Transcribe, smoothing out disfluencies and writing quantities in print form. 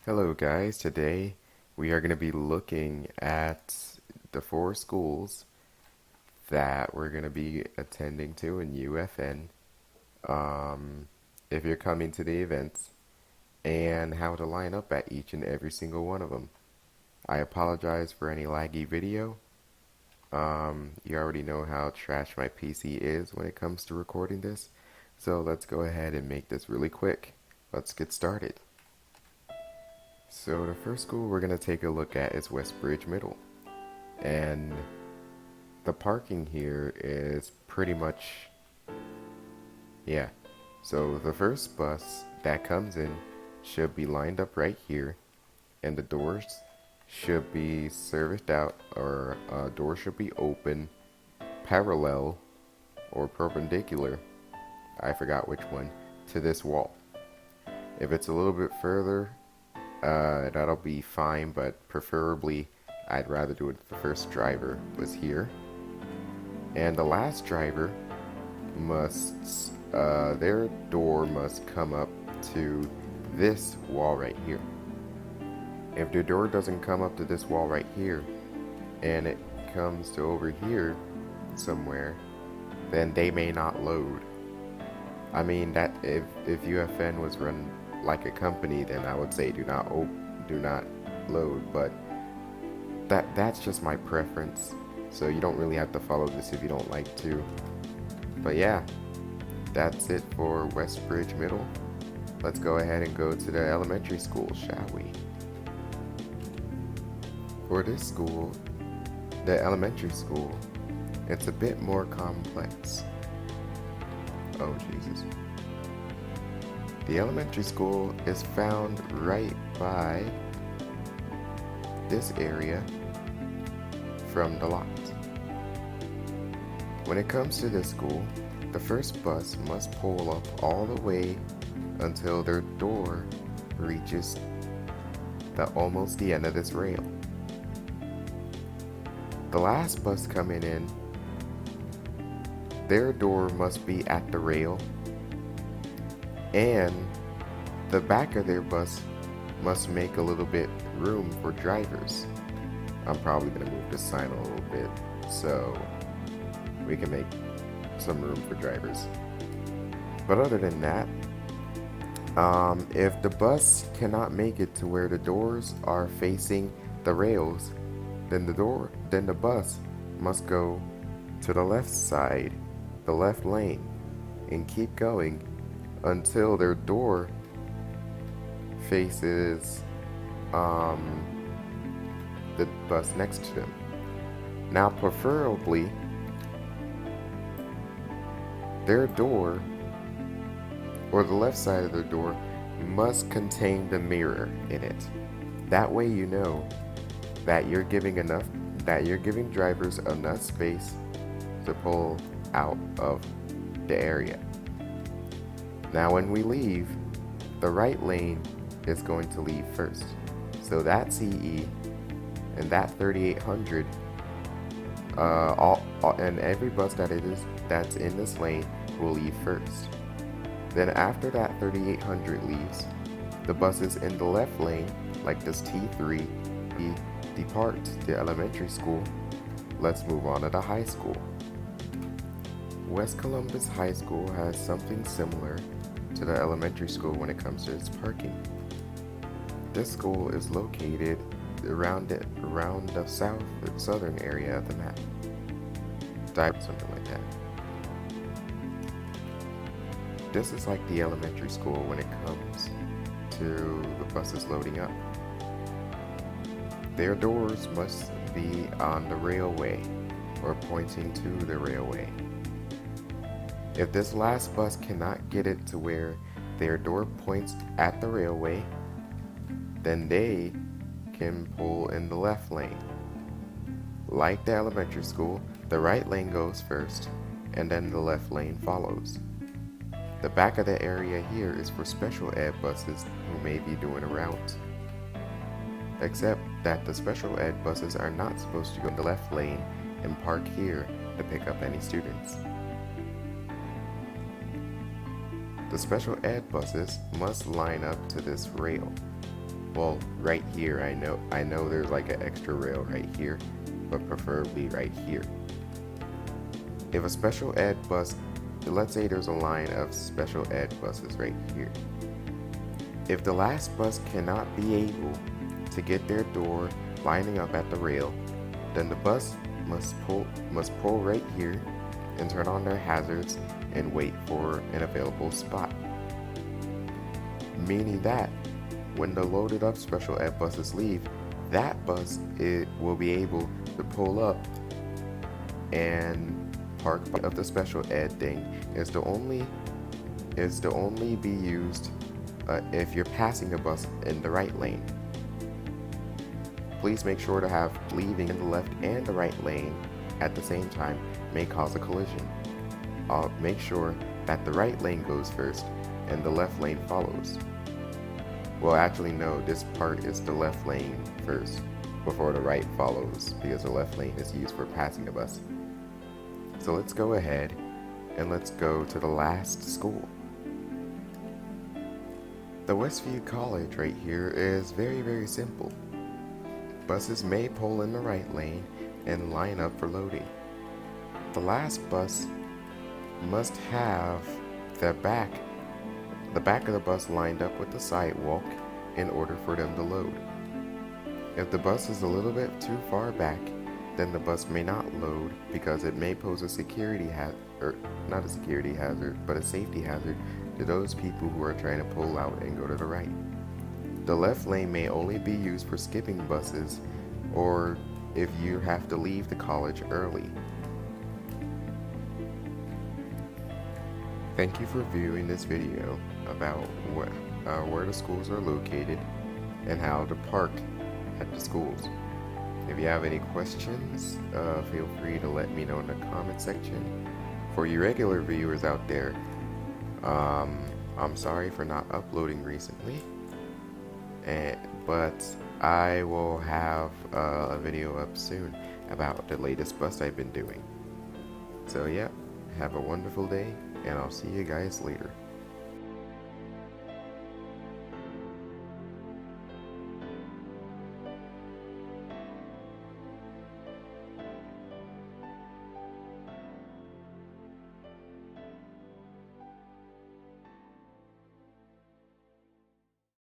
Hello guys, today we are going to be looking at the four schools that we're going to be attending to in UFN, um, if you're coming to the events, and how to line up at each and every single one of them. I apologize for any laggy video. You already know how trash my PC is when it comes to recording this, so let's go ahead and make this really quick. Let's get started. So the first school we're going to take a look at is Westbridge Middle. And the parking here is pretty much, yeah. So the first bus that comes in should be lined up right here, and the doors should be serviced out, or door should be open parallel or perpendicular, I forgot which one, to this wall. If it's a little bit further, that'll be fine, but preferably I'd rather do it if the first driver was here. And the last driver must, their door must come up to this wall right here. If their door doesn't come up to this wall right here, and it comes to over here somewhere, then they may not load. I mean, that if UFN was run like a company, then I would say do not load, but that's just my preference. So you don't really have to follow this if you don't like to. But yeah, that's it for Westbridge Middle. Let's go ahead and go to the elementary school, shall we? For this school, the elementary school, it's a bit more complex. Oh Jesus. The elementary school is found right by this area from the lot. When it comes to this school, the first bus must pull up all the way until their door reaches almost the end of this rail. The last bus coming in, their door must be at the rail, and the back of their bus must make a little bit room for drivers. I'm probably going to move this sign a little bit so we can make some room for drivers. But other than that, if the bus cannot make it to where the doors are facing the rails, then the bus must go to the left side, the left lane, and keep going until their door faces the bus next to them. Now, preferably, their door, or the left side of their door, must contain the mirror in it. That way you know that you're giving drivers enough space to pull out of the area. Now when we leave, the right lane is going to leave first. So that CE and that 3800, and every bus that's in this lane will leave first. Then after that 3800 leaves, the buses in the left lane, like this T3, depart the elementary school. Let's move on to the high school. West Columbus High School has something similar to the elementary school when it comes to its parking. This school is located around the southern area of the map. Something like that. This is like the elementary school when it comes to the buses loading up. Their doors must be on the railway or pointing to the railway. If this last bus cannot get it to where their door points at the railway, then they can pull in the left lane. Like the elementary school, the right lane goes first, and then the left lane follows. The back of the area here is for special ed buses who may be doing a route. Except that the special ed buses are not supposed to go in the left lane and park here to pick up any students. The special ed buses must line up to this rail. Well, right here, I know there's like an extra rail right here, but preferably right here. If a special ed bus, let's say there's a line of special ed buses right here. If the last bus cannot be able to get their door lining up at the rail, then the bus must pull right here and turn on their hazards and wait for an available spot. Meaning that when the loaded up special ed buses leave, that bus will be able to pull up and park of the special ed thing is to only be used if you're passing a bus in the right lane. Please make sure to have leaving in the left and the right lane at the same time may cause a collision. Make sure that the right lane goes first and the left lane follows. Well, actually no, this part is the left lane first before the right follows because the left lane is used for passing a bus. So let's go ahead and let's go to the last school. The Westview College right here is very, very simple. Buses may pull in the right lane and line up for loading. The last bus must have the back of the bus lined up with the sidewalk in order for them to load. If the bus is a little bit too far back, then the bus may not load because it may pose a security hazard, or not a security hazard, but a safety hazard to those people who are trying to pull out and go to the right. The left lane may only be used for skipping buses or if you have to leave the college early. Thank you for viewing this video about where the schools are located and how to park at the schools. If you have any questions, feel free to let me know in the comment section. For you regular viewers out there, I'm sorry for not uploading recently, but I will have a video up soon about the latest bus I've been doing. So yeah, have a wonderful day, and I'll see you guys later.